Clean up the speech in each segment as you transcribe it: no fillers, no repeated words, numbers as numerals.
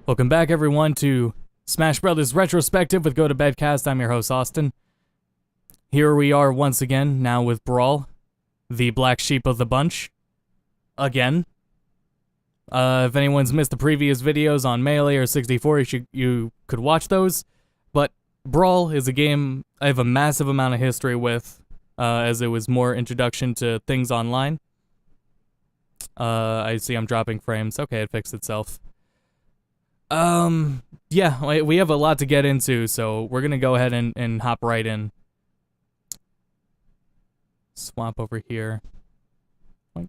Welcome back, everyone, to Smash Brothers Retrospective with Go to Bedcast. I'm your host, Austin. Here we are once again, now with Brawl, the black sheep of the bunch. Again. If anyone's missed the previous videos on Melee or 64, you could watch those. But Brawl is a game I have a massive amount of history with, as it was more introduction to things online. I see I'm dropping frames. Okay, it fixed itself. Yeah, we have a lot to get into, so we're gonna go ahead and hop right in. Swap over here. Boink.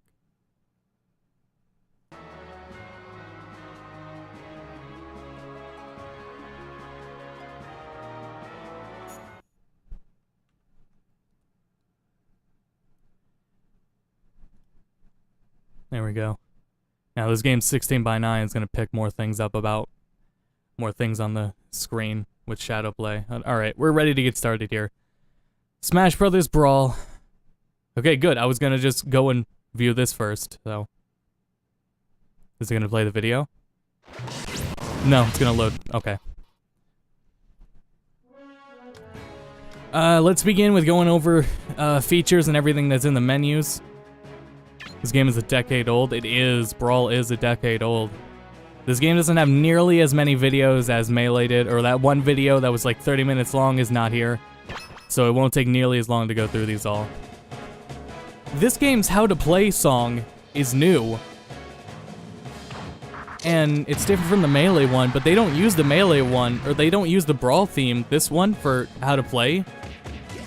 There we go. Now this game's 16:9. It's gonna pick more things up about more things on the screen with shadow play. Alright, we're ready to get started here. Smash Brothers Brawl. Okay, good. I was gonna just go and view this first, so. Is it gonna play the video? No, it's gonna load. Okay. Let's begin with going over features and everything that's in the menus. This game is a decade old. It is. Brawl is a decade old. This game doesn't have nearly as many videos as Melee did, or that one video that was like 30 minutes long is not here. So it won't take nearly as long to go through these all. This game's how to play song is new. And it's different from the Melee one, but they don't use the Melee one, or they don't use the Brawl theme, this one, for how to play.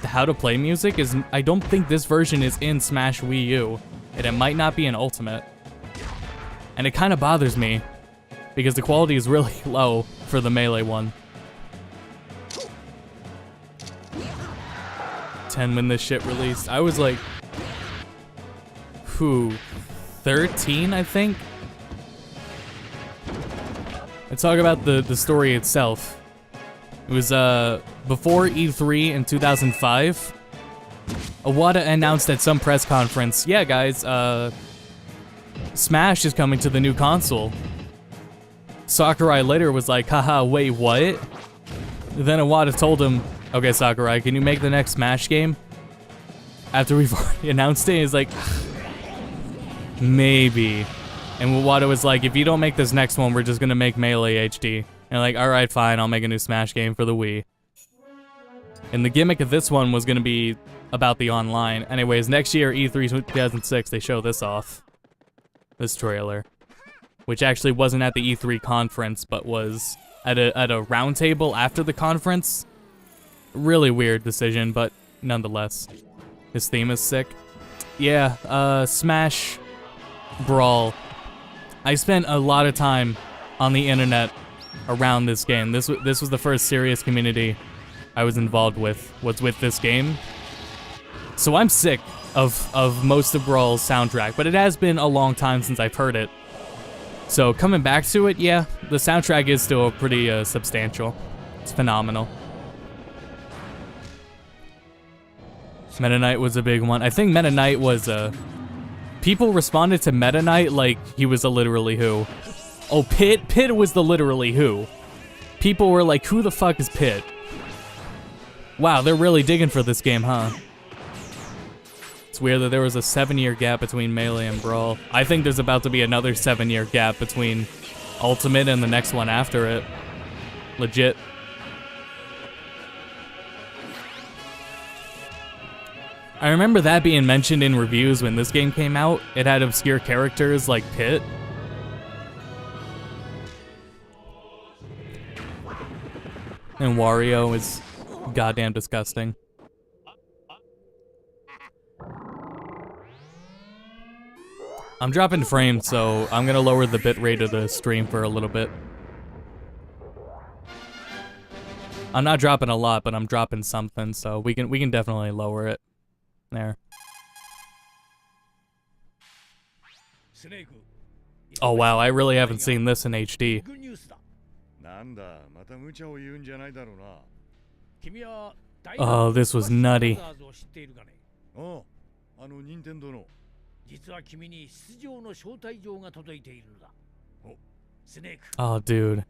The how to play music is, I don't think this version is in Smash Wii U. And it might not be in Ultimate. And it kind of bothers me, because the quality is really low for the Melee one. 10 when this shit released. I was like, 13, I think? Let's talk about the story itself. It was before E3 in 2005. Iwata announced at some press conference, yeah guys, Smash is coming to the new console. Sakurai later was like, haha, wait, what? Then Iwata told him, okay Sakurai, can you make the next Smash game? After we've already announced it, he's like, maybe. And Iwata was like, if you don't make this next one, we're just gonna make Melee HD. And like, alright, fine, I'll make a new Smash game for the Wii. And the gimmick of this one was gonna be about the online. Anyways, next year, E3 2006, they show this off. This trailer. Which actually wasn't at the E3 conference, but was at a round table after the conference. Really weird decision, but nonetheless. His theme is sick. Yeah, Smash Brawl. I spent a lot of time on the internet around this game. This was the first serious community I was involved with, was with this game. So I'm sick of most of Brawl's soundtrack, but it has been a long time since I've heard it. So coming back to it, yeah, the soundtrack is still pretty substantial. It's phenomenal. Meta Knight was a big one. I think Meta Knight was people responded to Meta Knight like he was a literally who. Oh, Pit? Pit was the literally who. People were like, who the fuck is Pit? Wow, they're really digging for this game, huh? It's weird that there was a 7-year gap between Melee and Brawl. I think there's about to be another 7-year gap between Ultimate and the next one after it. Legit. I remember that being mentioned in reviews when this game came out. It had obscure characters like Pit. And Wario is goddamn disgusting. I'm dropping frames, so I'm gonna lower the bitrate of the stream for a little bit. I'm not dropping a lot, but I'm dropping something, so we can definitely lower it. There. Oh wow, I really haven't seen this in HD. Oh, this was nutty. 実は君に出場の招待状が届いているのだ。お、Oh, dude.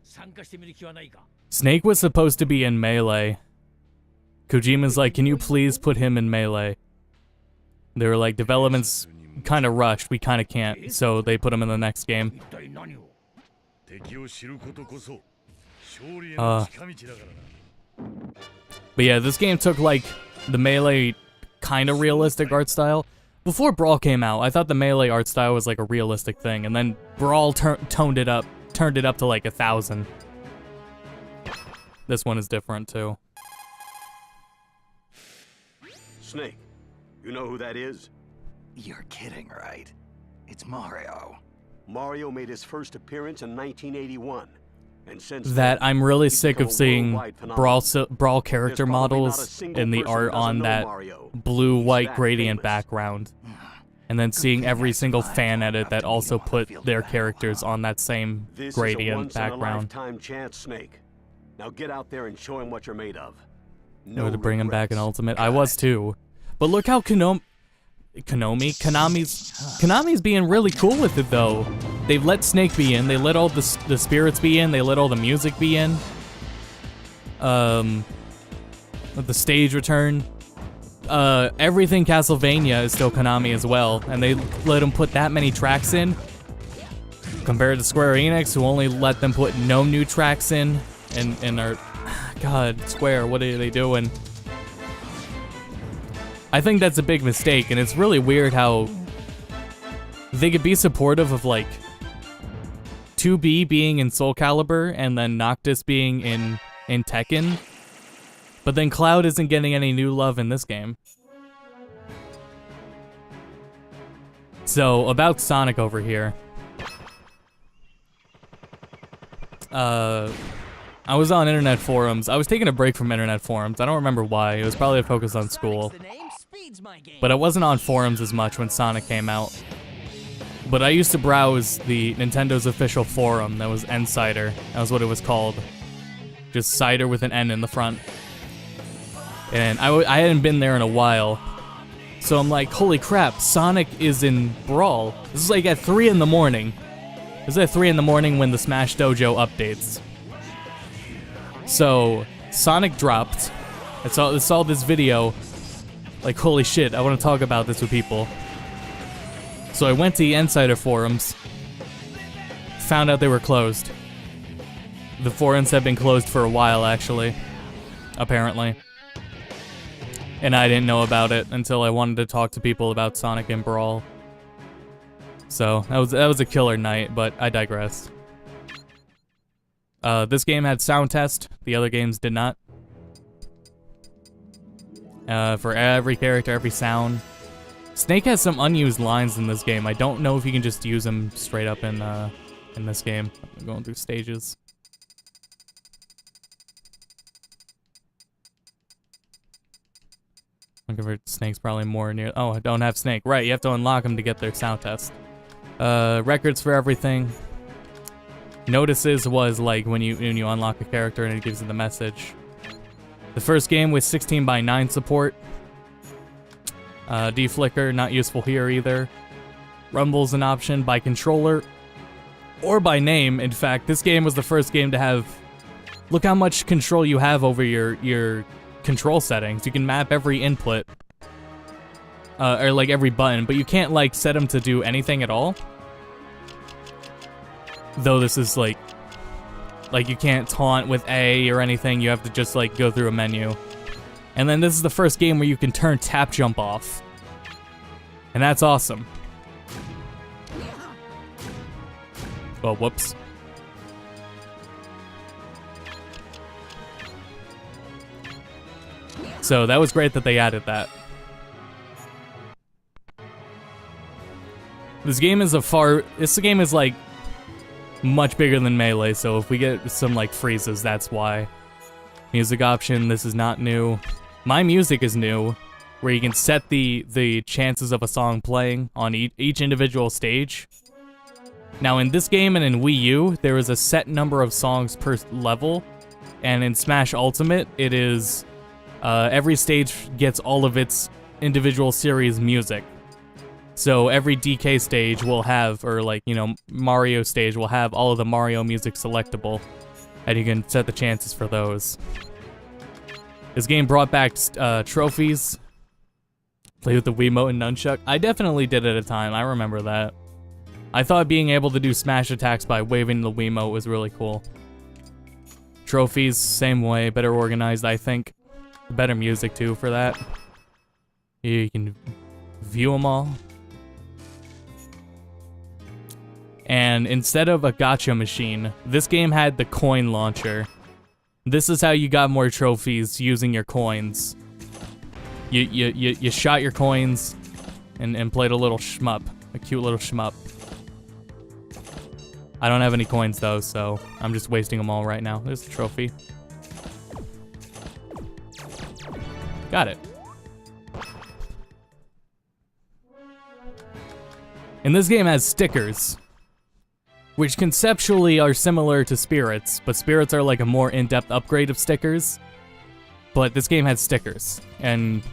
Snake was supposed to be in Melee. Kojima's like, can you please put him in Melee? They were like, development's kind of rushed, we kind of can't, so they put him in the next game. But yeah, this game took like the Melee kind of realistic art style. Before Brawl came out, I thought the Melee art style was like a realistic thing, and then Brawl turned it up to like 1,000. This one is different too. Snake, you know who that is? You're kidding, right? It's Mario. Mario made his first appearance in 1981. And since that then, I'm really he's sick of become a seeing worldwide phenomenon. Brawl character There's probably not a models single in the person art who doesn't on know that Mario. blue-white He's gradient that famous. background. And then seeing every single fan edit that also put their characters on that same This gradient is a background. once-in-a-lifetime chance, Snake. Now get out there and show him what you're made of. No, to bring him back in regrets. Ultimate. I was too. But look how Konami's being really cool with it though. They've let Snake be in, they let all the spirits be in, they let all the music be in. The stage return. Everything Castlevania is still Konami as well, and they let them put that many tracks in. Compared to Square Enix, who only let them put no new tracks in, and are... God, Square, what are they doing? I think that's a big mistake, and it's really weird how they could be supportive of, like, 2B being in Soul Calibur and then Noctis being in Tekken, but then Cloud isn't getting any new love in this game. So, about Sonic over here. I was on internet forums. I was taking a break from internet forums. I don't remember why. It was probably a focus on school. But I wasn't on forums as much when Sonic came out. But I used to browse the Nintendo's official forum. That was N-Cider. That was what it was called. Just cider with an N in the front. And I hadn't been there in a while. So I'm like, holy crap, Sonic is in Brawl. This is like at 3 in the morning. This is at 3 in the morning when the Smash Dojo updates. So, Sonic dropped. I saw this video. Like, holy shit, I want to talk about this with people. So I went to the Insider forums. Found out they were closed. The forums have been closed for a while, actually. Apparently. And I didn't know about it until I wanted to talk to people about Sonic and Brawl. So, that was a killer night, but I digress. This game had sound test, the other games did not. For every character, every sound. Snake has some unused lines in this game. I don't know if you can just use them straight up in this game. I'm going through stages. Looking for Snake's probably more near. Oh, I don't have Snake. Right, you have to unlock them to get their sound test. Records for everything. Notices was like when you unlock a character and it gives you the message. The first game with 16:9 support. Deflicker, not useful here either. Rumble's an option by controller or by name. In fact, this game was the first game to have... Look how much control you have over your control settings. You can map every input. Or like every button, but you can't like set them to do anything at all. Though this is like you can't taunt with A or anything, you have to just like go through a menu. And then this is the first game where you can turn tap jump off. And that's awesome. Well, whoops. So that was great that they added that. This game is like much bigger than Melee, so if we get some like freezes, that's why. Music option, this is not new. My Music is new, where you can set the chances of a song playing on each individual stage. Now in this game and in Wii U, there is a set number of songs per level, and in Smash Ultimate, it is every stage gets all of its individual series music. So every DK stage will have, or like, you know, Mario stage will have all of the Mario music selectable, and you can set the chances for those. This game brought back trophies. Play with the Wiimote and nunchuck. I definitely did at a time, I remember that. I thought being able to do smash attacks by waving the Wiimote was really cool. Trophies, same way, better organized, I think. Better music too for that. You can view them all. And instead of a gacha machine, this game had the coin launcher. This is how you got more trophies using your coins. You shot your coins and played a little shmup, a cute little shmup. I don't have any coins though, so I'm just wasting them all right now. There's the trophy. Got it. And this game has stickers, which conceptually are similar to spirits, but spirits are like a more in-depth upgrade of stickers. But this game has stickers, and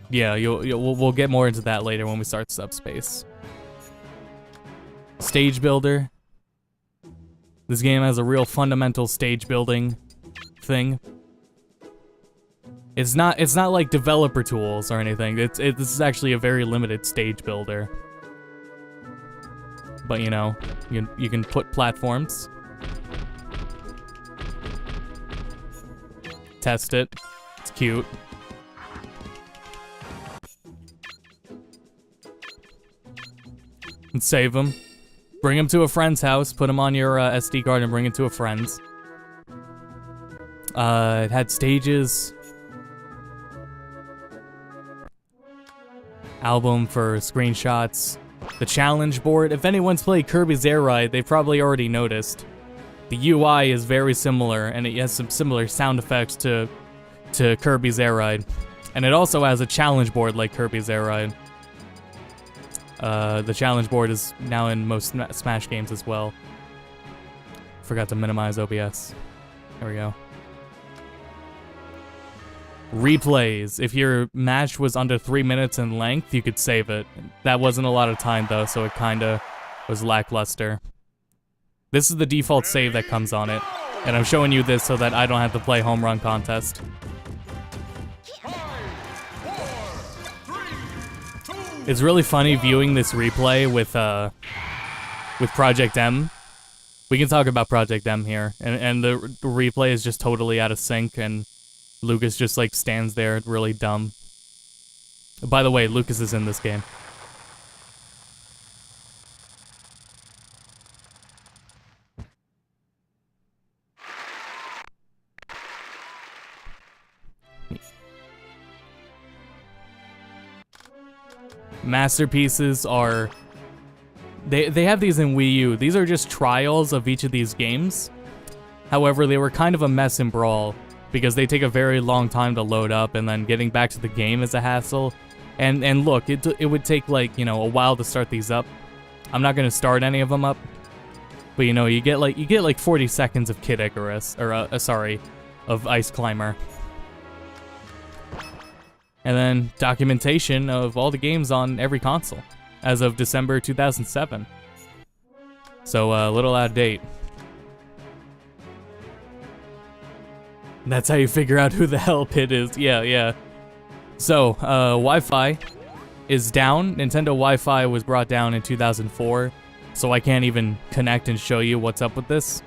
yeah, we'll get more into that later when we start Subspace. Stage builder. This game has a real fundamental stage building thing. It's not like developer tools or anything. This is actually a very limited stage builder. But you know, you can put platforms. Test it. It's cute. And save them. Bring them to a friend's house, put them on your SD card and bring it to a friend's. It had stages. Album for screenshots. The challenge board. If anyone's played Kirby's Air Ride, they've probably already noticed. The UI is very similar, and it has some similar sound effects to Kirby's Air Ride. And it also has a challenge board like Kirby's Air Ride. The challenge board is now in most Smash games as well. Forgot to minimize OBS. There we go. Replays. If your match was under 3 minutes in length, you could save it. That wasn't a lot of time though, so it kinda was lackluster. This is the default save that comes on it, and I'm showing you this so that I don't have to play home run contest. It's really funny viewing this replay with Project M. We can talk about Project M here, and the replay is just totally out of sync, and Lucas just like stands there really dumb. By the way, Lucas is in this game. Masterpieces are... They have these in Wii U. These are just trials of each of these games. However, they were kind of a mess in Brawl, because they take a very long time to load up, and then getting back to the game is a hassle. And look, it would take like, you know, a while to start these up. I'm not gonna start any of them up, but you know, you get like 40 seconds of Kid Icarus, or sorry, of Ice Climber. And then documentation of all the games on every console as of December 2007. So a little out of date. That's how you figure out who the hell Pit is. Yeah. So, Wi-Fi is down. Nintendo Wi-Fi was brought down in 2004, so I can't even connect and show you what's up with this.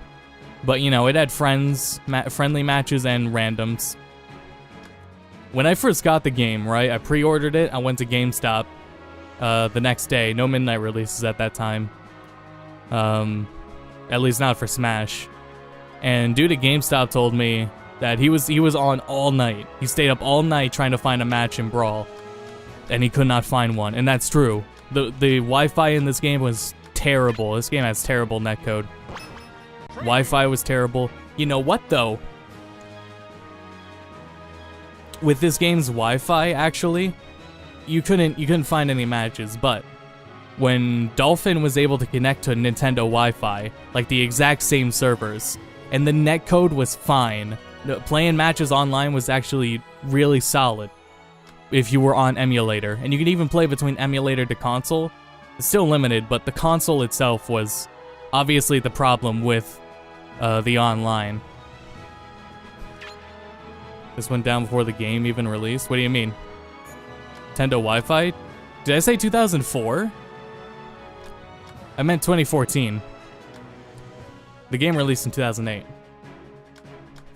But, you know, it had friendly matches and randoms. When I first got the game, right, I pre-ordered it, I went to GameStop the next day. No midnight releases at that time. At least not for Smash. And dude at GameStop told me that he was on all night. He stayed up all night trying to find a match in Brawl, and he could not find one. And that's true. The Wi-Fi in this game was terrible. This game has terrible netcode. Wi-Fi was terrible. You know what though? With this game's Wi-Fi, actually, you couldn't find any matches. But when Dolphin was able to connect to Nintendo Wi-Fi, like the exact same servers, and the netcode was fine. Playing matches online was actually really solid if you were on emulator. And you can even play between emulator to console. It's still limited, but the console itself was obviously the problem with the online. This went down before the game even released? What do you mean? Nintendo Wi-Fi? Did I say 2004? I meant 2014. The game released in 2008.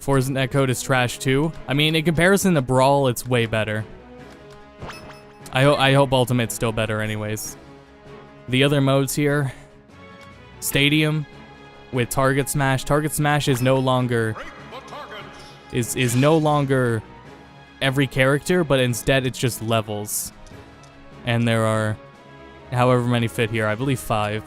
Forza's netcode is trash too. I mean, in comparison to Brawl, it's way better. I hope Ultimate's still better anyways. The other modes here. Stadium with Target Smash. Target Smash is no longer is no longer every character, but instead it's just levels. And there are however many fit here. I believe 5.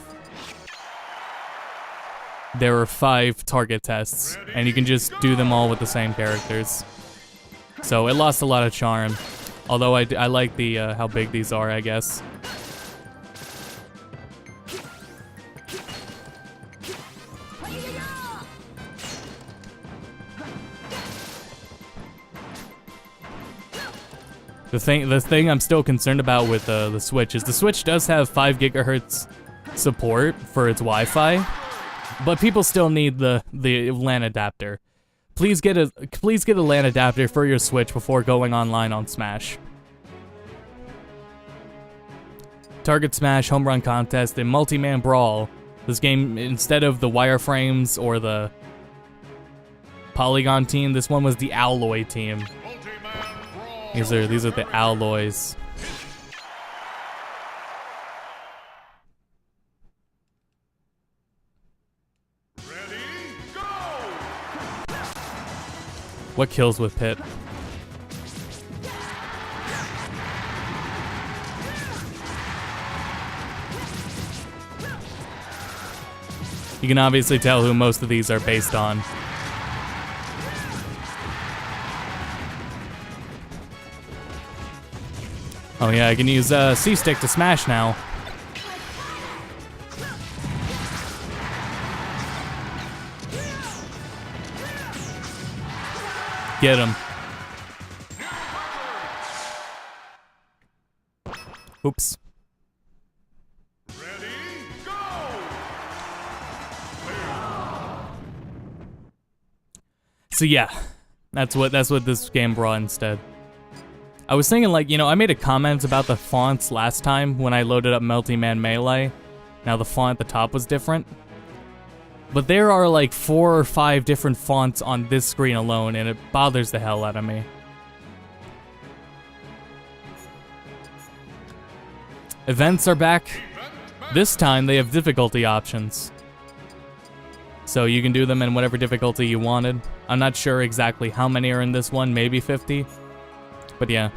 There are 5 target tests, and you can just do them all with the same characters. So it lost a lot of charm. Although I like the how big these are, I guess. The thing I'm still concerned about with the Switch is the Switch does have 5 gigahertz support for its Wi-Fi, but people still need the LAN adapter. Please get a LAN adapter for your Switch before going online on Smash. Target Smash, Home Run Contest, and Multi-Man Brawl. This game, instead of the wireframes or the Polygon team, this one was the Alloy team. These are the alloys. Ready, go! What kills with Pit? You can obviously tell who most of these are based on. Oh yeah, I can use C-Stick to smash now. Get him. Oops. Ready, go! So yeah, that's what this game brought instead. I was thinking, like, you know, I made a comment about the fonts last time when I loaded up Multi-Man Melee. Now the font at the top was different. But there are like 4 or 5 different fonts on this screen alone, and it bothers the hell out of me. Events are back. This time they have difficulty options. So you can do them in whatever difficulty you wanted. I'm not sure exactly how many are in this one, maybe 50. But yeah.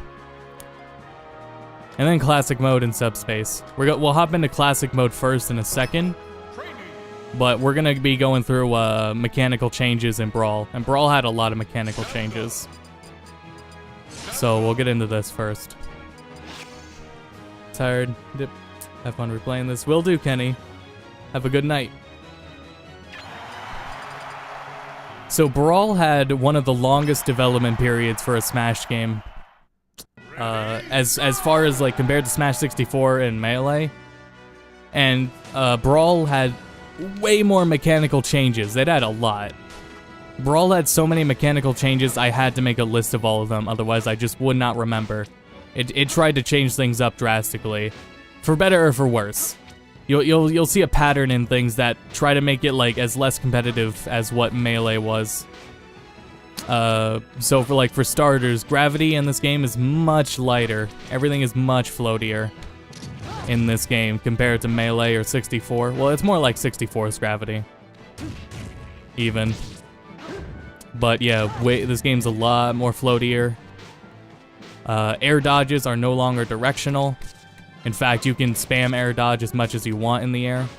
And then classic mode and subspace. We'll hop into classic mode first in a second. But we're gonna be going through mechanical changes in Brawl. And Brawl had a lot of mechanical changes. So we'll get into this first. Tired. Dip. Have fun replaying this. Will do, Kenny. Have a good night. So Brawl had one of the longest development periods for a Smash game. As far as like compared to Smash 64 and Melee. And Brawl had way more mechanical changes. It had a lot. Brawl had so many mechanical changes, I had to make a list of all of them, otherwise I just would not remember. It tried to change things up drastically, for better or for worse. You'll see a pattern in things that try to make it like as less competitive as what Melee was. So for starters, gravity in this game is much lighter. Everything is much floatier in this game compared to Melee or 64. Well, it's more like 64's gravity. Even. But yeah, this game's a lot more floatier. Air dodges are no longer directional. In fact, you can spam air dodge as much as you want in the air.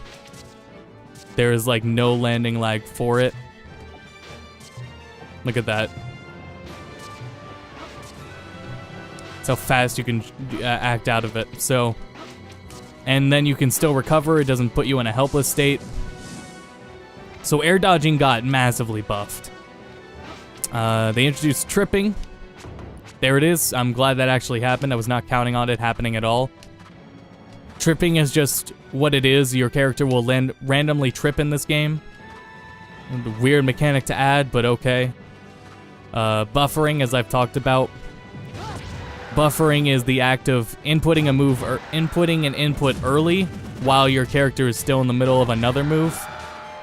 There is like no landing lag for it. Look at that. That's how fast you can act out of it. So, and then you can still recover. It doesn't put you in a helpless state. So air dodging got massively buffed. They introduced tripping. There it is. I'm glad that actually happened. I was not counting on it happening at all. Tripping is just what it is. Your character will randomly trip in this game. Weird mechanic to add, but okay. Buffering, as I've talked about. Buffering is the act of inputting a move or inputting an input early while your character is still in the middle of another move.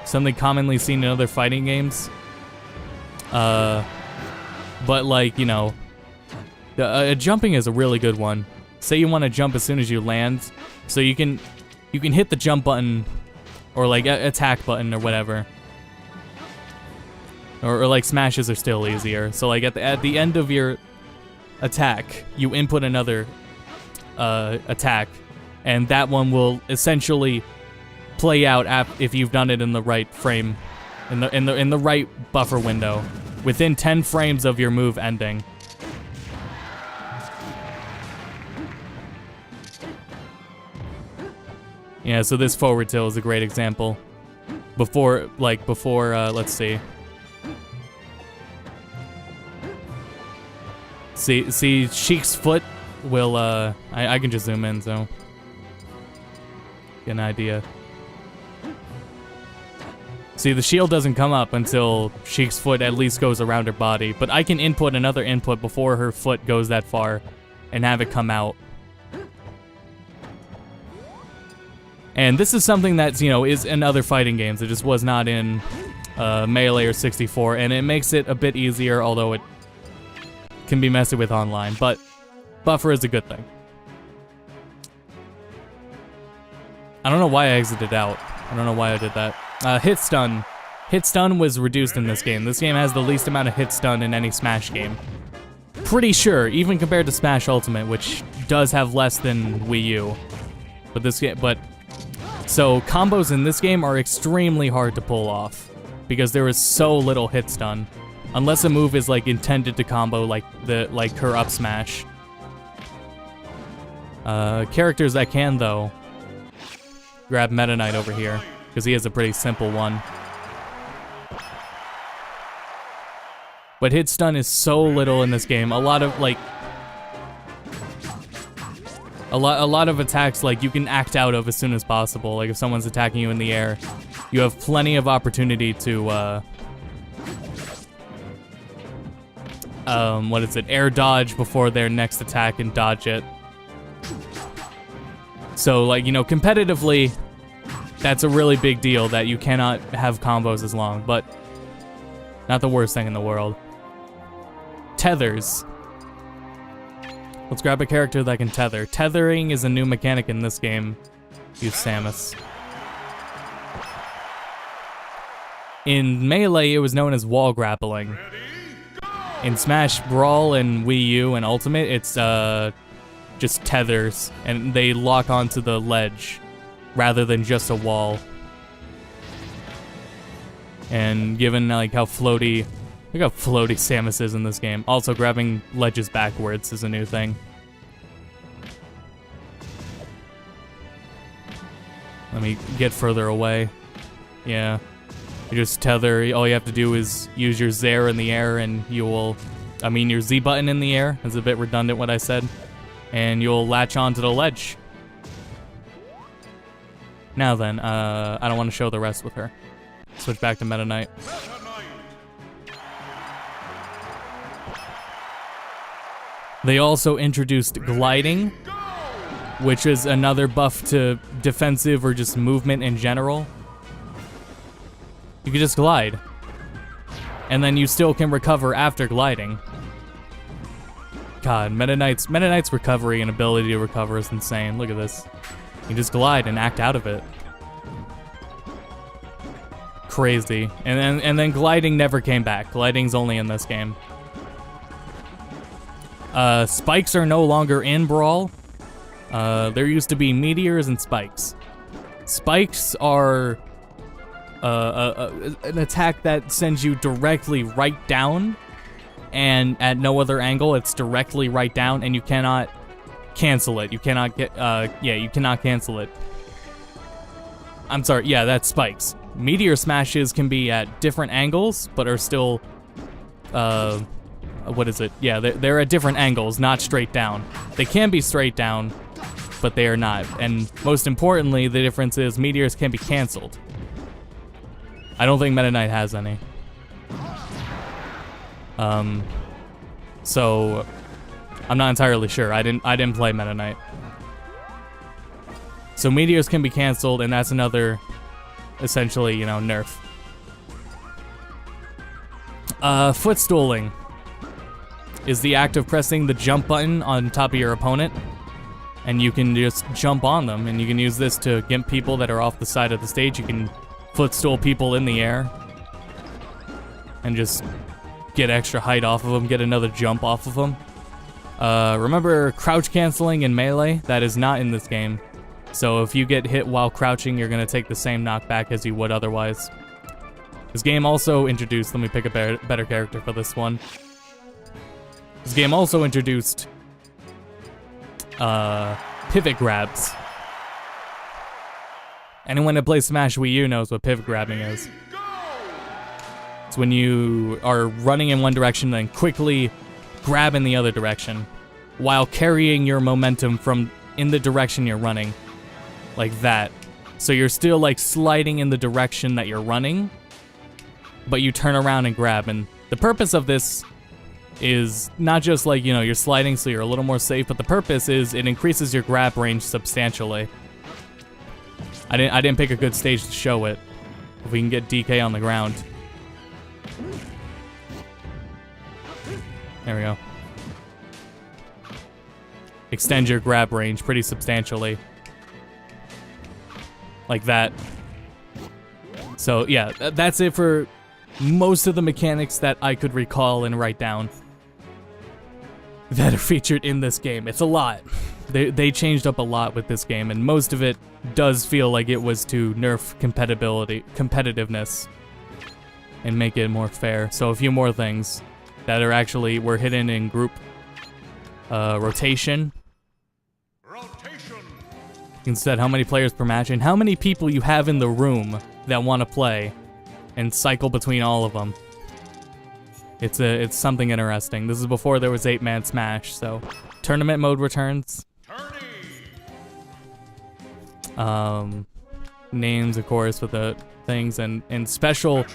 Something commonly seen in other fighting games. But like, you know, jumping is a really good one. Say you want to jump as soon as you land, so you can hit the jump button or like attack button or whatever. Or like smashes are still easier. So like at the end of your attack, you input another attack, and that one will essentially play out if you've done it in the right frame, in the right buffer window, within 10 frames of your move ending. Yeah, so this forward tilt is a great example. Before, let's see. See, Sheik's foot will, I can just zoom in, so get an idea. See, the shield doesn't come up until Sheik's foot at least goes around her body, but I can input another input before her foot goes that far and have it come out. And this is something that's, you know, is in other fighting games. It just was not in Melee or 64, and it makes it a bit easier, although it can be messy with online, but buffer is a good thing. I don't know why I exited out. I don't know why I did that. Hit stun. Hit stun was reduced in this game. This game has the least amount of hit stun in any Smash game. Pretty sure, even compared to Smash Ultimate, which does have less than Wii U. But this game, so combos in this game are extremely hard to pull off because there is so little hit stun, unless a move is like intended to combo like her up smash. Characters that can though, grab Meta Knight over here because he has a pretty simple one. But hit stun is so little in this game. A lot of attacks, like, you can act out of as soon as possible. Like, if someone's attacking you in the air, you have plenty of opportunity to, air dodge before their next attack and dodge it. So, like, you know, competitively, that's a really big deal that you cannot have combos as long, but not the worst thing in the world. Tethers. Let's grab a character that can tether. Tethering is a new mechanic in this game. Use Samus. In Melee, it was known as wall grappling. In Smash, Brawl, and Wii U, and Ultimate, it's just tethers, and they lock onto the ledge rather than just a wall. And given like how floaty Samus is in this game. Also, grabbing ledges backwards is a new thing. Let me get further away. Yeah. You just tether. All you have to do is use your Zair in the air and you will... your Z button in the air. It's a bit redundant what I said. And you'll latch onto the ledge. Now then, I don't want to show the rest with her. Switch back to Meta Knight. They also introduced gliding, which is another buff to defensive or just movement in general. You can just glide. And then you still can recover after gliding. God, Meta Knight's recovery and ability to recover is insane. Look at this. You just glide and act out of it. Crazy. And then gliding never came back. Gliding's only in this game. Spikes are no longer in Brawl. There used to be meteors and spikes. Spikes are an attack that sends you directly right down, and at no other angle. It's directly right down, and you cannot cancel it. You cannot get, you cannot cancel it. I'm sorry, yeah, that's spikes. Meteor smashes can be at different angles, but are still, what is it? Yeah, they're at different angles, not straight down. They can be straight down, but they are not. And most importantly, the difference is meteors can be canceled. I don't think Meta Knight has any. So I'm not entirely sure. I didn't play Meta Knight. So meteors can be canceled, and that's another, essentially, you know, nerf. Footstooling is the act of pressing the jump button on top of your opponent, and you can just jump on them, and you can use this to gimp people that are off the side of the stage. You can footstool people in the air and just get extra height off of them, get another jump off of them. Remember crouch canceling in Melee? That is not in this game. So if you get hit while crouching, you're going to take the same knockback as you would otherwise. This game also introduced, let me pick a better character for this one. This game also introduced pivot grabs. Anyone that plays Smash Wii U knows what pivot grabbing is. It's when you are running in one direction and then quickly grab in the other direction while carrying your momentum from in the direction you're running. Like that. So you're still like sliding in the direction that you're running, but you turn around and grab. And the purpose of this is not just like, you know, you're sliding so you're a little more safe, but the purpose is it increases your grab range substantially. I didn't pick a good stage to show it. If we can get DK on the ground. There we go. Extend your grab range pretty substantially. Like that. So yeah, that's it for most of the mechanics that I could recall and write down that are featured in this game. It's a lot. They changed up a lot with this game, and most of it does feel like it was to nerf competitiveness and make it more fair. So a few more things that are actually were hidden in group rotation. You can set how many players per match and how many people you have in the room that want to play, and cycle between all of them. It's something interesting. This is before there was 8-man Smash, so tournament mode returns. Names, of course, with the things, and special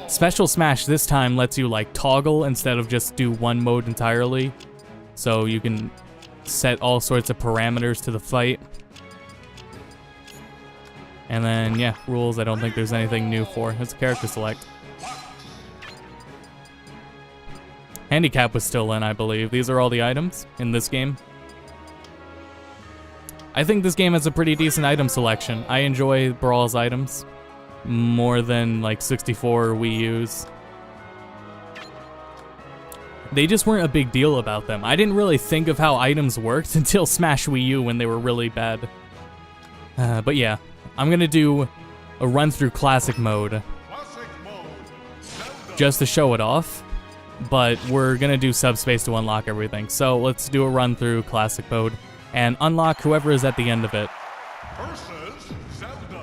Smash this time lets you like toggle instead of just do one mode entirely, so you can set all sorts of parameters to the fight. And then, yeah, rules I don't think there's anything new for. It's a character select. Handicap was still in, I believe. These are all the items in this game. I think this game has a pretty decent item selection. I enjoy Brawl's items more than, like, 64 or Wii U's. They just weren't a big deal about them. I didn't really think of how items worked until Smash Wii U when they were really bad. But yeah. I'm gonna do a run through classic mode just to show it off, but we're gonna do subspace to unlock everything. So let's do a run through classic mode and unlock whoever is at the end of it.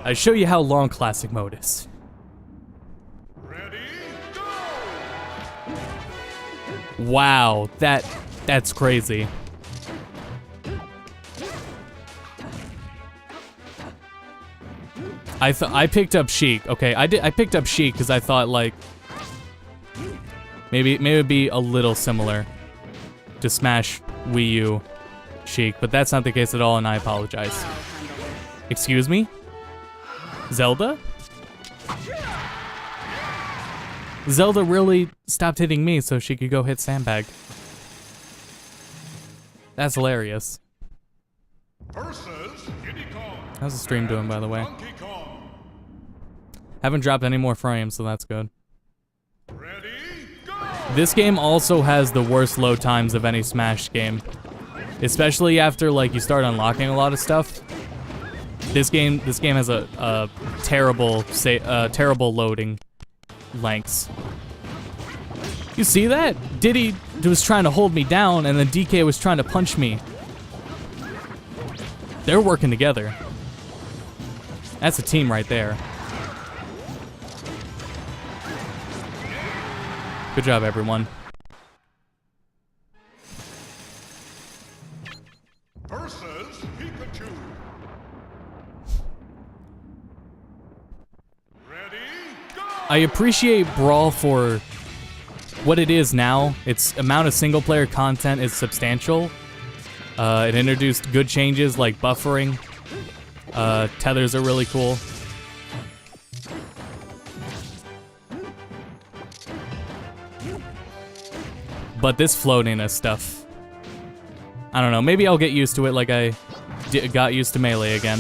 I show you how long classic mode is. Ready, go! Wow, that's crazy. I picked up Sheik. Okay, I picked up Sheik because I thought like maybe it'd be a little similar to Smash Wii U Sheik, but that's not the case at all, and I apologize. Excuse me? Zelda? Zelda really stopped hitting me so she could go hit Sandbag. That's hilarious. How's the stream doing, by the way? Haven't dropped any more frames, so that's good. Ready, go! This game also has the worst load times of any Smash game. Especially after, like, you start unlocking a lot of stuff. This game has a terrible loading lengths. You see that? Diddy was trying to hold me down, and then DK was trying to punch me. They're working together. That's a team right there. Good job, everyone. Versus Pikachu. I appreciate Brawl for what it is now. Its amount of single-player content is substantial. It introduced good changes like buffering. Tethers are really cool. But this floatiness stuff, I don't know. Maybe I'll get used to it like I got used to Melee again.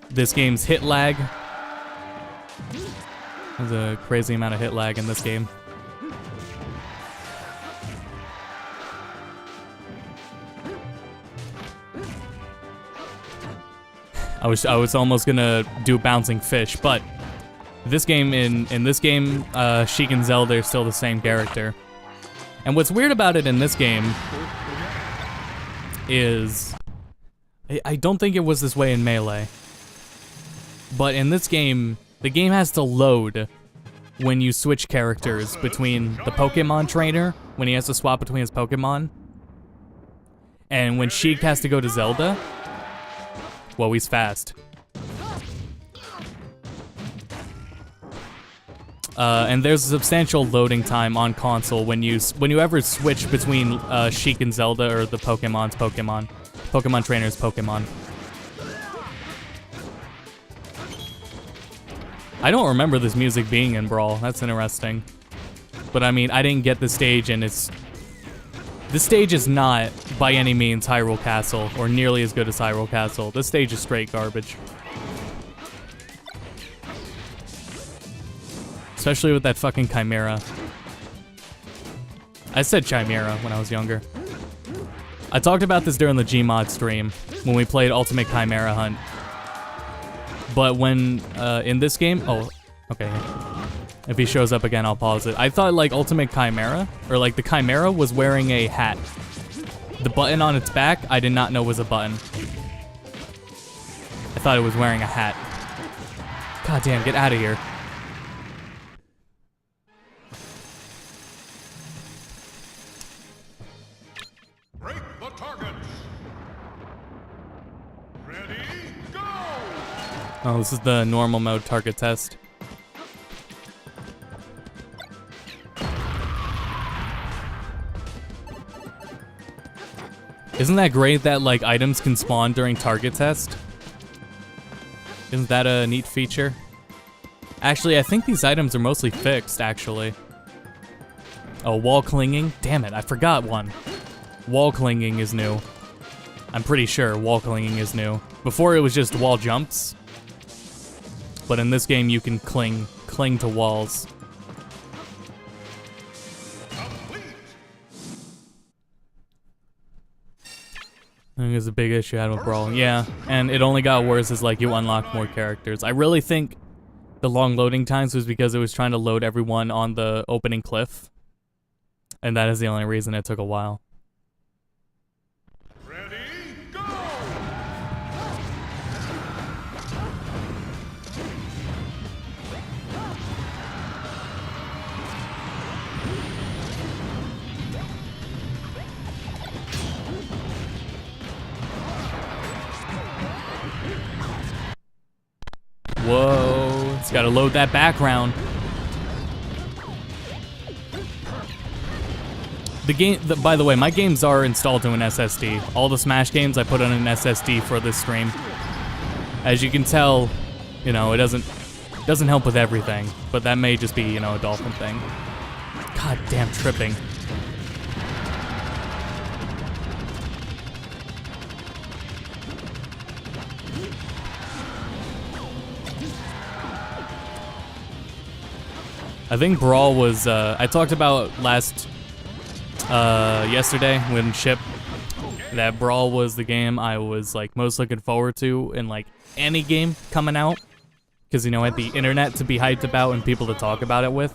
This game's hit lag. There's a crazy amount of hit lag in this game. I was almost gonna do bouncing fish, but this game in this game, Sheik and Zelda are still the same character. And what's weird about it in this game is I don't think it was this way in Melee. But in this game, the game has to load when you switch characters between the Pokemon trainer, when he has to swap between his Pokemon, and when Sheik has to go to Zelda. Well, he's fast. And there's a substantial loading time on console when you ever switch between Sheik and Zelda or the Pokemon trainer's Pokemon. I don't remember this music being in Brawl. That's interesting. But I mean, I didn't get the stage, and this stage is not by any means Hyrule Castle or nearly as good as Hyrule Castle. This stage is straight garbage. Especially with that fucking Chimera. I said Chimera when I was younger. I talked about this during the Gmod stream when we played Ultimate Chimera Hunt. But when, in this game, oh, okay. If he shows up again, I'll pause it. I thought, like, Ultimate Chimera, or, like, the Chimera was wearing a hat. The button on its back, I did not know was a button. I thought it was wearing a hat. God damn, get out of here. Break the targets. Ready, go! Oh, this is the normal mode target test. Isn't that great that, like, items can spawn during target test? Isn't that a neat feature? Actually, I think these items are mostly fixed, actually. Oh, wall clinging? Damn it, I forgot one. Wall clinging is new. I'm pretty sure wall clinging is new. Before it was just wall jumps. But in this game, you can cling to walls. I think it's a big issue I had with Brawl. Yeah, and it only got worse as, like, you unlock more characters. I really think the long loading times was because it was trying to load everyone on the opening cliff. And that is the only reason it took a while. Ready, go! Whoa, it's gotta load that background. The game, by the way, my games are installed to an SSD. All the Smash games I put on an SSD for this stream. As you can tell, you know, it doesn't help with everything, but that may just be, you know, a dolphin thing. God damn, tripping. I think Brawl was, I talked about yesterday when Chip, that Brawl was the game I was, like, most looking forward to in, like, any game coming out. Because, you know, I had the internet to be hyped about and people to talk about it with.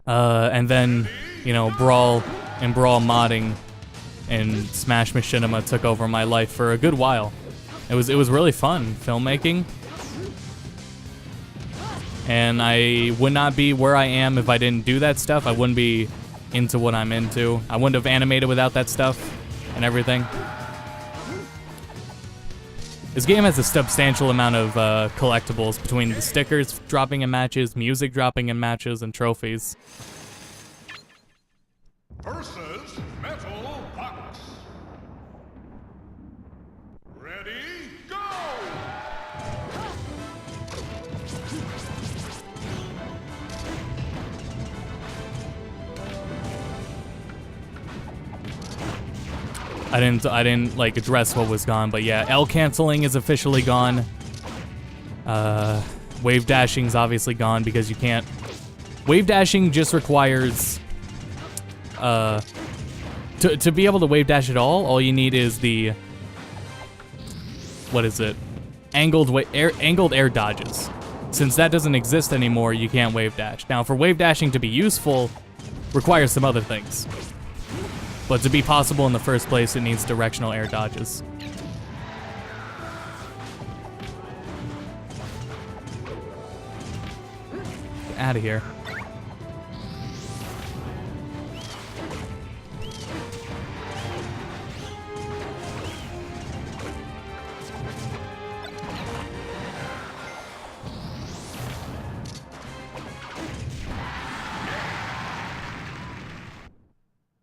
And then, you know, Brawl and Brawl modding and Smash Machinima took over my life for a good while. It was really fun filmmaking. And I would not be where I am if I didn't do that stuff. I wouldn't be into what I'm into. I wouldn't have animated without that stuff and everything. This game has a substantial amount of collectibles between the stickers dropping in matches, music dropping in matches, and trophies. Versus Metal Box. Ready, go! I didn't like address what was gone, but yeah, L canceling is officially gone. Wave dashing's obviously gone because you can't. Wave dashing just requires to be able to wave dash at all you need is the, what is it? Angled air dodges. Since that doesn't exist anymore, you can't wave dash. Now, for wave dashing to be useful, requires some other things. But to be possible in the first place, it needs directional air dodges. Get out of here.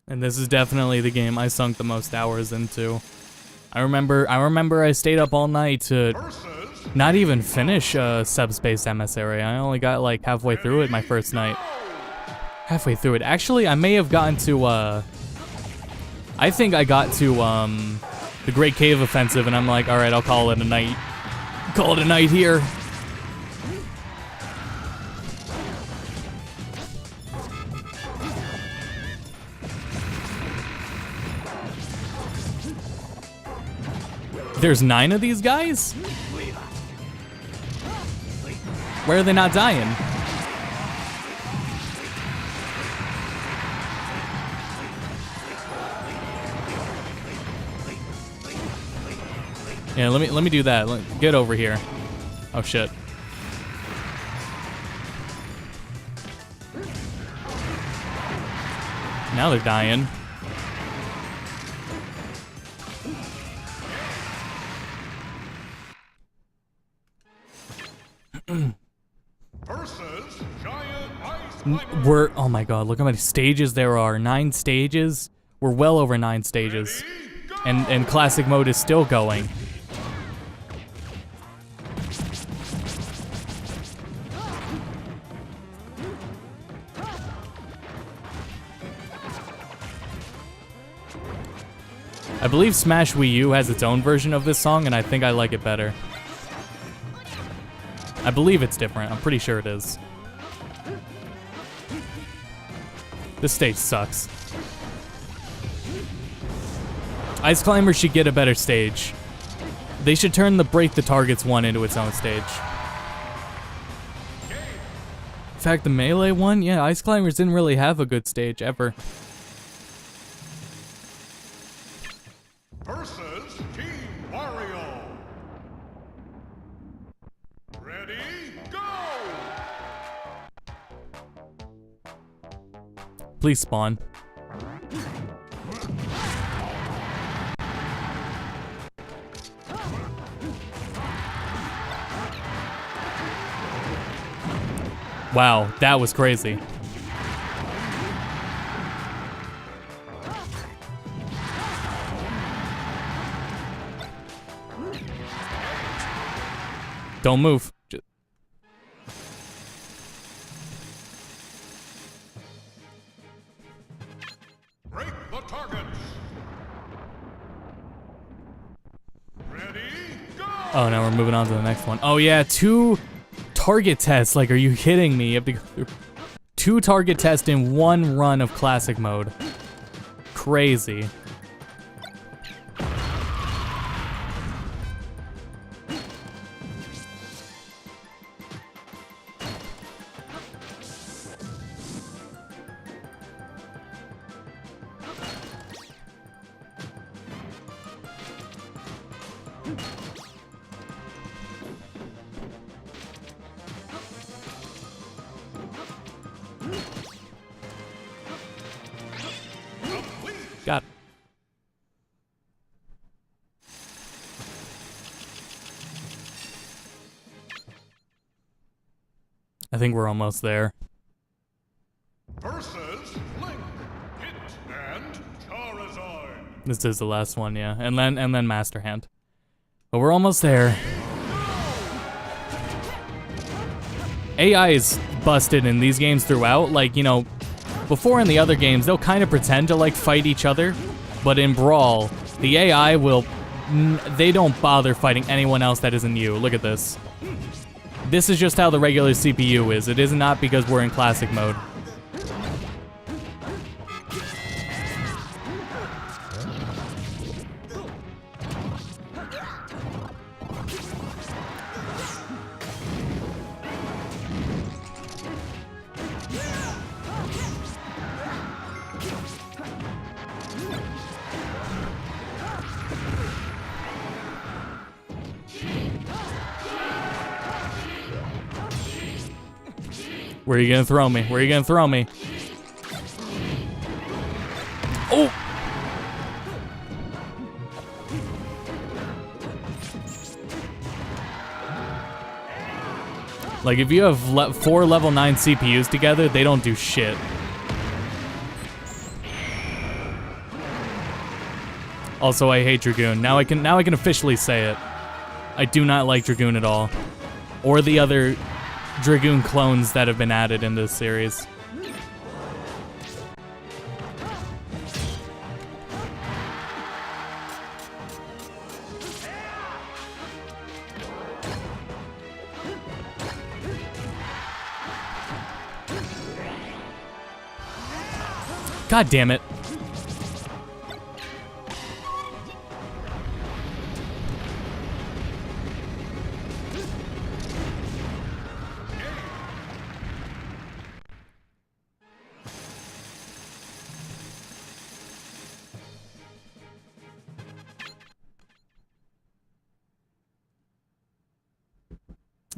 And this is definitely the game I sunk the most hours into. I remember I stayed up all night to not even finish Subspace Emissary. I only got like halfway through it my first night. Halfway through it. Actually, I may have gotten to I think I got to the Great Cave Offensive, and I'm like, all right, I'll call it a night. Call it a night here. There's 9 of these guys? Where are they not dying? Yeah, let me do that. Get over here. Oh shit. Now they're dying. Versus Giant Ice We're, oh my god, look how many stages there are. 9 stages? We're well over 9 stages. And classic mode is still going. I believe Smash Wii U has its own version of this song, and I think I like it better. I believe it's different. I'm pretty sure it is. This stage sucks. Ice Climbers should get a better stage. They should turn the Break the Targets one into its own stage. In fact, the Melee one, yeah, Ice Climbers didn't really have a good stage ever. versus Team Wario. Ready, go! Please spawn. Wow, that was crazy. Don't move. Break the targets. Ready, go! Oh, now we're moving on to the next one. Oh yeah, 2 target tests. Like, are you kidding me? You have to go through 2 target tests in 1 run of classic mode. Crazy. Got it. I think we're almost there. Versus Link, Hit, and Charizard. This is the last one, yeah. And then Master Hand. But we're almost there. AI is busted in these games throughout. Like, you know, before in the other games, they'll kind of pretend to, like, fight each other. But in Brawl, the AI will... They don't bother fighting anyone else that isn't you. Look at this. This is just how the regular CPU is. It is not because we're in classic mode. Where are you gonna throw me? Where are you gonna throw me? Oh! Like, if you have 4 level 9 CPUs together, they don't do shit. Also, I hate Dragoon. Now I can officially say it. I do not like Dragoon at all. Or the other Dragoon clones that have been added in this series. God damn it.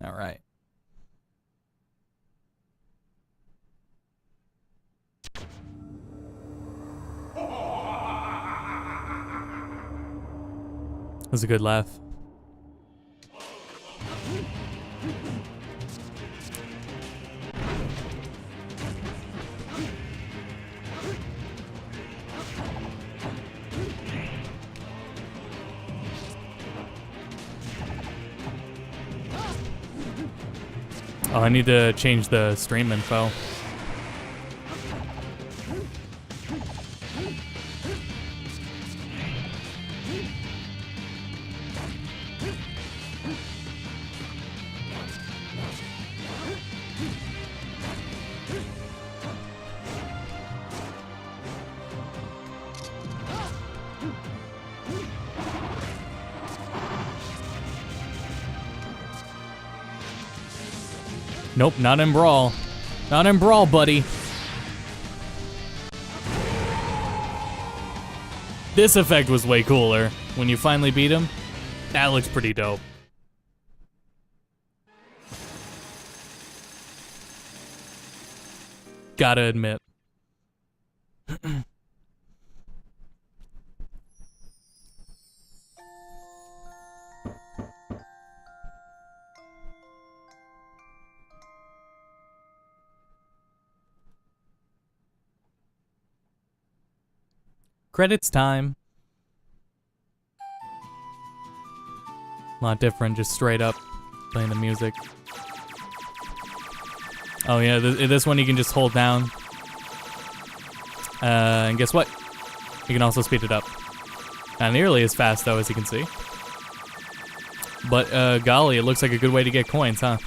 All right. That was a good laugh. Oh, I need to change the stream info. Nope, not in Brawl. Not in Brawl, buddy. This effect was way cooler when you finally beat him. That looks pretty dope. Gotta admit. Credits time. A lot different, just straight up playing the music. Oh yeah, this one you can just hold down. And guess what? You can also speed it up. Not nearly as fast though, as you can see. But golly, it looks like a good way to get coins, huh?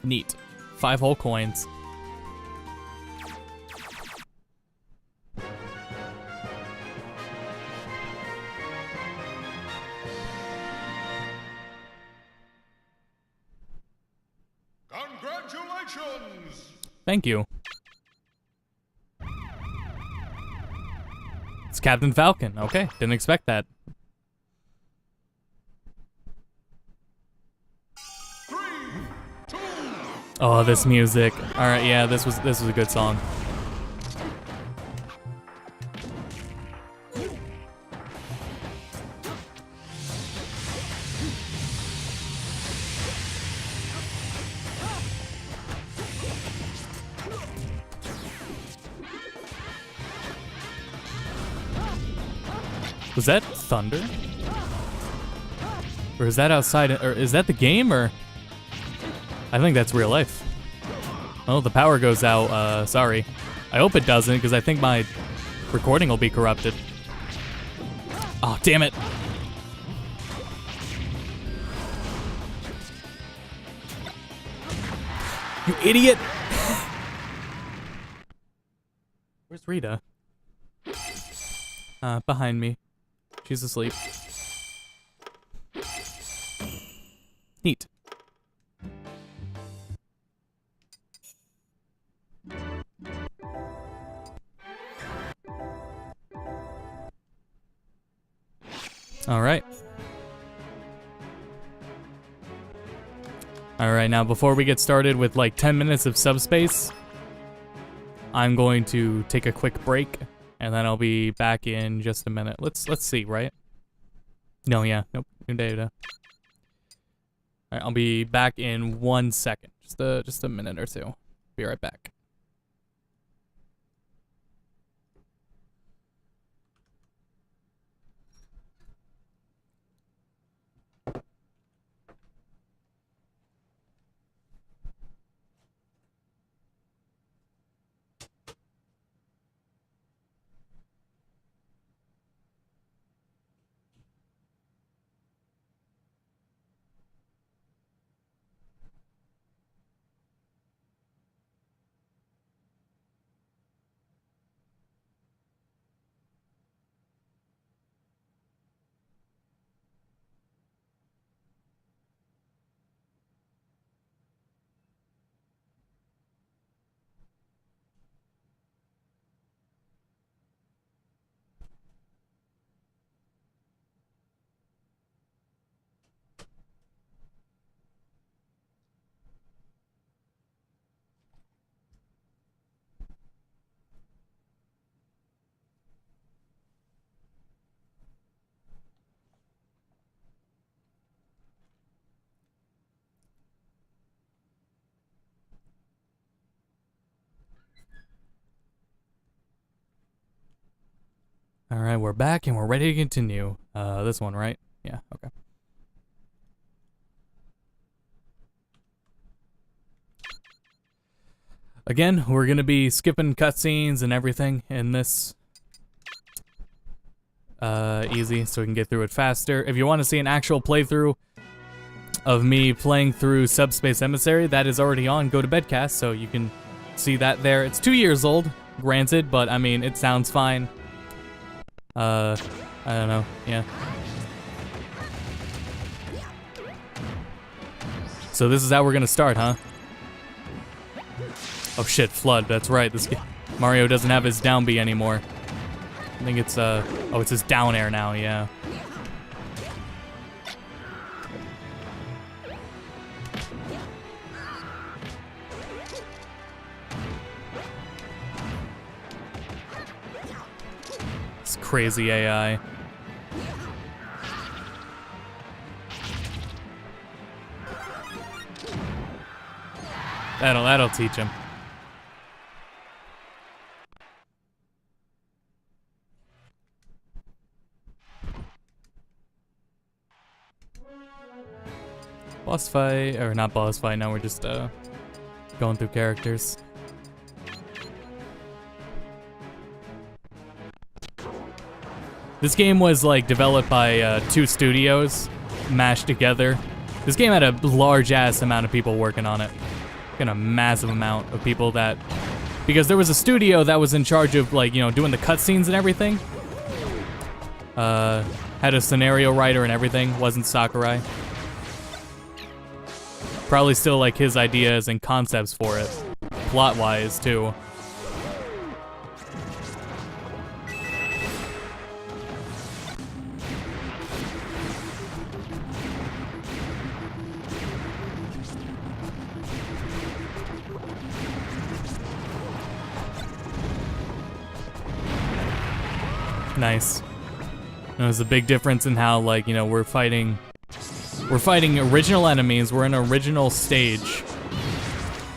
Neat. 5 whole coins. Congratulations! Thank you. It's Captain Falcon. Okay, didn't expect that. 3, 2, Oh, this music. All right, yeah, this was a good song. Was that thunder? Or is that outside, or is that the game, or? I think that's real life. Oh, the power goes out, sorry. I hope it doesn't, because I think my recording will be corrupted. Oh, damn it. You idiot! Where's Rita? Behind me. She's asleep. Neat. All right. All right, now before we get started with like 10 minutes of subspace, I'm going to take a quick break and then I'll be back in just a minute. Let's see, right? No, yeah, nope, new data. All right, I'll be back in 1 second, just a minute or two. Be right back. All right, we're back and we're ready to continue. This one, right? Yeah, okay. Again, we're gonna be skipping cutscenes and everything in this. Easy, so we can get through it faster. If you want to see an actual playthrough of me playing through Subspace Emissary, that is already on Go to Bedcast, so you can see that there. It's 2 years old, granted, but I mean, it sounds fine. I don't know, yeah. So this is how we're gonna start, huh? Oh shit, Flood, that's right, Mario doesn't have his down B anymore. I think it's, oh, it's his down air now, yeah. It's crazy AI. That'll teach him. Boss fight, or not boss fight, now we're just going through characters. This game was like developed by 2 studios mashed together. This game had a large ass amount of people working on it. A massive amount of people that, because there was a studio that was in charge of like, you know, doing the cutscenes and everything. Had a scenario writer and everything, wasn't Sakurai. Probably still like his ideas and concepts for it, plot-wise too. Nice. There's a big difference in how, like, you know, we're fighting original enemies. We're in an original stage.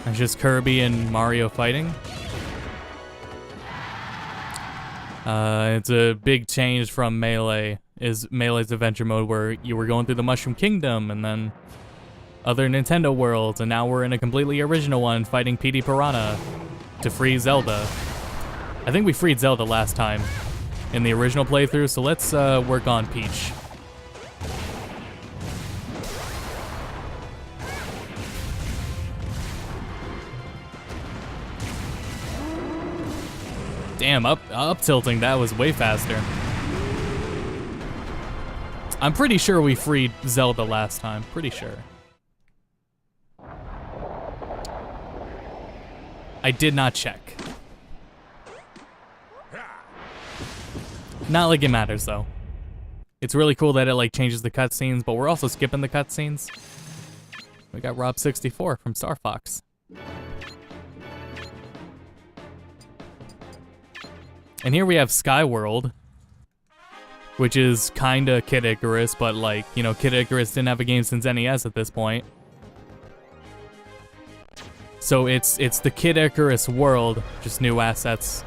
It's just Kirby and Mario fighting. It's a big change from Melee, is Melee's adventure mode where you were going through the Mushroom Kingdom and then other Nintendo worlds, and now we're in a completely original one fighting Petey Piranha to free Zelda. I think we freed Zelda last time in the original playthrough, so let's work on Peach. Damn, up tilting, that was way faster. I'm pretty sure we freed Zelda last time, pretty sure. I did not check. Not like it matters though. It's really cool that it like changes the cutscenes, but we're also skipping the cutscenes. We got Rob64 from Star Fox. And here we have Skyworld, which is kinda Kid Icarus, but like, you know, Kid Icarus didn't have a game since NES at this point. So it's the Kid Icarus world, just new assets.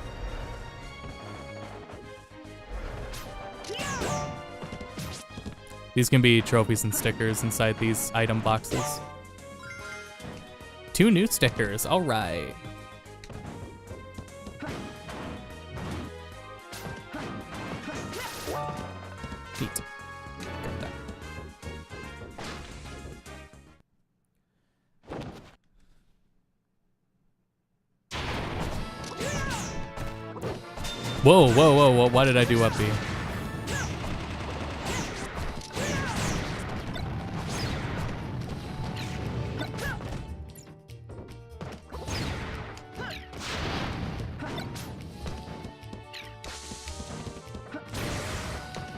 These can be trophies and stickers inside these item boxes. 2 new stickers, all right. Neat. Got that. Whoa, whoa, whoa, whoa, why did I do up B?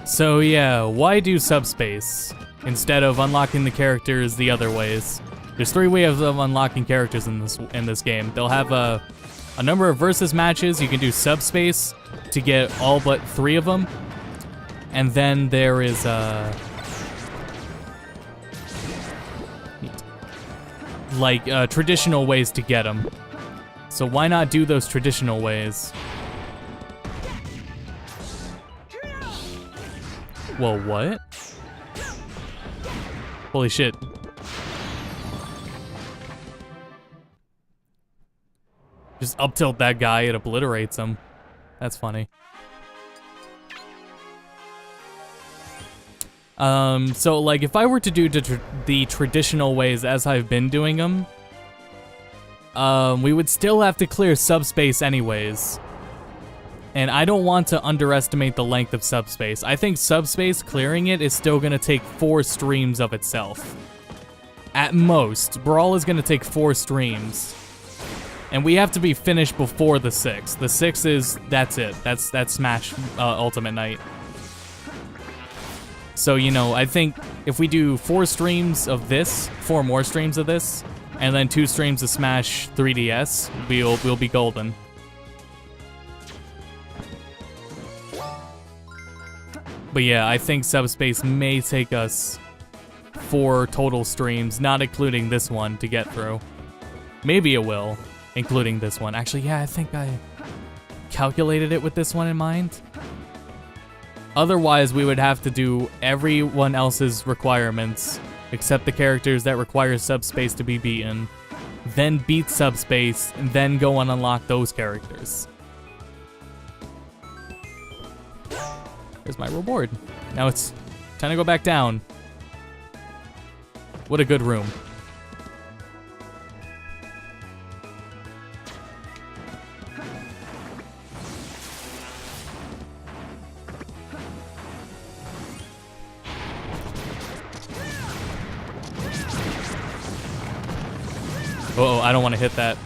So yeah, why do subspace instead of unlocking the characters the other ways? There's 3 ways of unlocking characters in this game. They'll have a number of versus matches. You can do subspace to get all but 3 of them, and then there is traditional ways to get them. So why not do those traditional ways? Whoa, what? Holy shit. Just up tilt that guy, it obliterates him. That's funny. So like if I were to do the traditional ways as I've been doing them, we would still have to clear subspace anyways. And I don't want to underestimate the length of subspace. I think subspace, clearing it, is still gonna take 4 streams of itself. At most, Brawl is gonna take 4 streams. And we have to be finished before the 6. The 6 is, that's it. That's Smash Ultimate Night. So, you know, I think if we do 4 streams of this, 4 more streams of this, and then 2 streams of Smash 3DS, we'll be golden. But yeah, I think subspace may take us 4 total streams, not including this one, to get through. Maybe it will, including this one. Actually, yeah, I think I calculated it with this one in mind. Otherwise, we would have to do everyone else's requirements, except the characters that require subspace to be beaten, then beat subspace, and then go and unlock those characters. There's my reward. Now it's time to go back down. What a good room. Uh-oh, I don't want to hit that.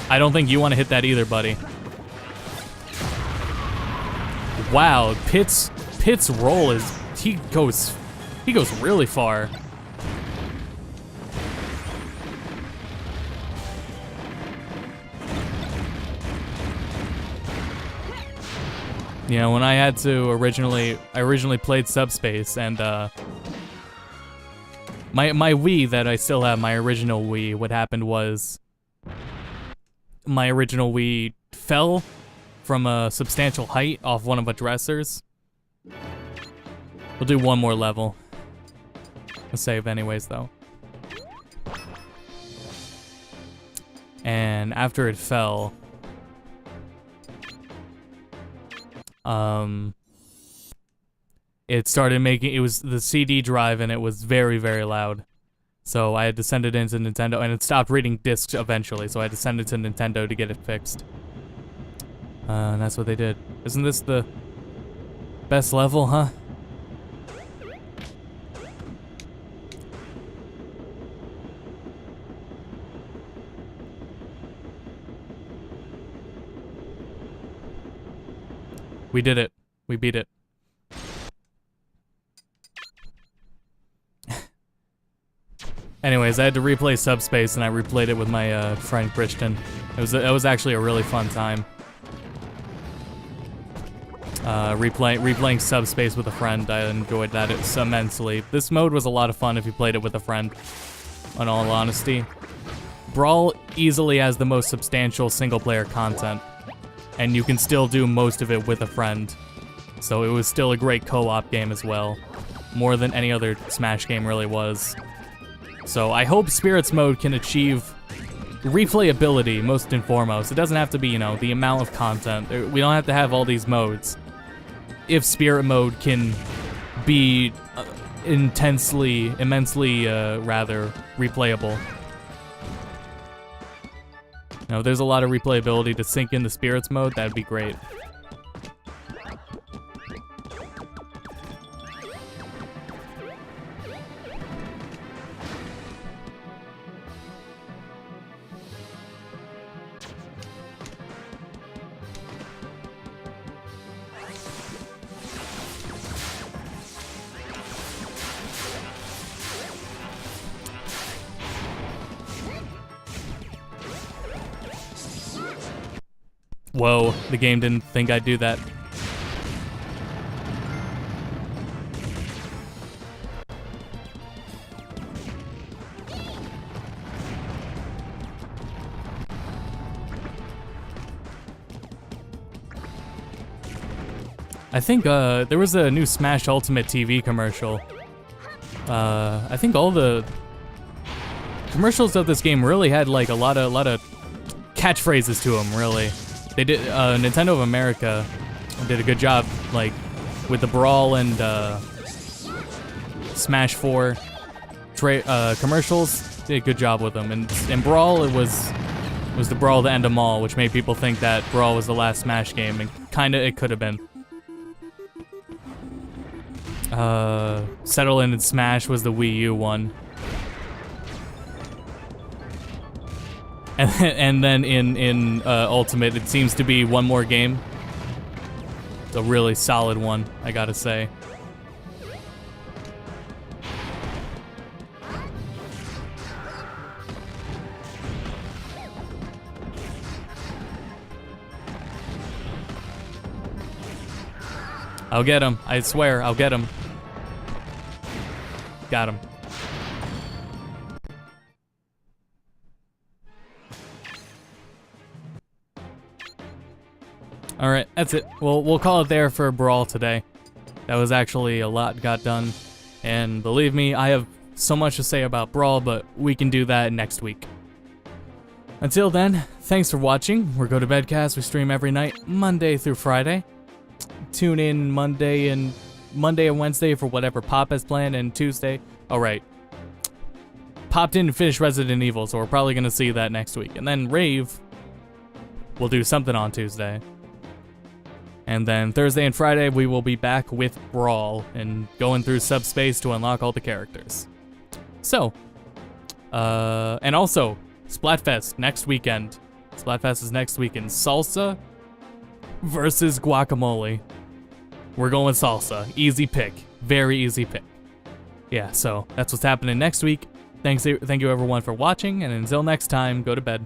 I don't think you want to hit that either, buddy. Wow, Pit's roll is he goes really far. You know, when I had to originally played Subspace, and my Wii that I still have, my original Wii, what happened was my original Wii fell from a substantial height off one of the dressers. We'll do one more level. We'll save anyways, though. And after it fell, it started making, it was the CD drive and it was very, very loud. So I had to send it into Nintendo, and it stopped reading discs eventually, so I had to send it to Nintendo to get it fixed. And that's what they did. Isn't this the best level, huh? We did it. We beat it. Anyways, I had to replay Subspace, and I replayed it with my friend Christian. It was actually a really fun time. Replaying Subspace with a friend, I enjoyed that immensely. This mode was a lot of fun if you played it with a friend, in all honesty. Brawl easily has the most substantial single-player content, and you can still do most of it with a friend. So it was still a great co-op game as well, more than any other Smash game really was. So I hope Spirits Mode can achieve replayability, most and foremost. It doesn't have to be, you know, the amount of content. We don't have to have all these modes. If Spirit Mode can be immensely, rather, replayable. You know, if there's a lot of replayability to sink into Spirits Mode, that'd be great. Whoa, the game didn't think I'd do that. I think there was a new Smash Ultimate TV commercial. I think all the commercials of this game really had like a lot of catchphrases to them, really. They did, Nintendo of America did a good job, like, with the Brawl and, Smash 4 commercials. Did a good job with them. And in Brawl, it was the Brawl to end 'em all, which made people think that Brawl was the last Smash game, and kinda it could have been. Settle In and Smash was the Wii U one. And then in Ultimate, it seems to be one more game. It's a really solid one, I gotta say. I'll get him. I swear, I'll get him. Got him. Alright, that's it. We'll call it there for Brawl today. That was actually a lot got done. And believe me, I have so much to say about Brawl, but we can do that next week. Until then, thanks for watching. We're Go to Bedcast. We stream every night, Monday through Friday. Tune in Monday and Wednesday for whatever Pop has planned, and Tuesday. Alright. Pop didn't finish Resident Evil, so we're probably gonna see that next week. And then Rave will do something on Tuesday. And then Thursday and Friday, we will be back with Brawl and going through Subspace to unlock all the characters. So, and also, Splatfest next weekend. Splatfest is next weekend. Salsa versus guacamole. We're going with salsa. Easy pick. Very easy pick. Yeah, so that's what's happening next week. Thank you everyone for watching, and until next time, go to bed.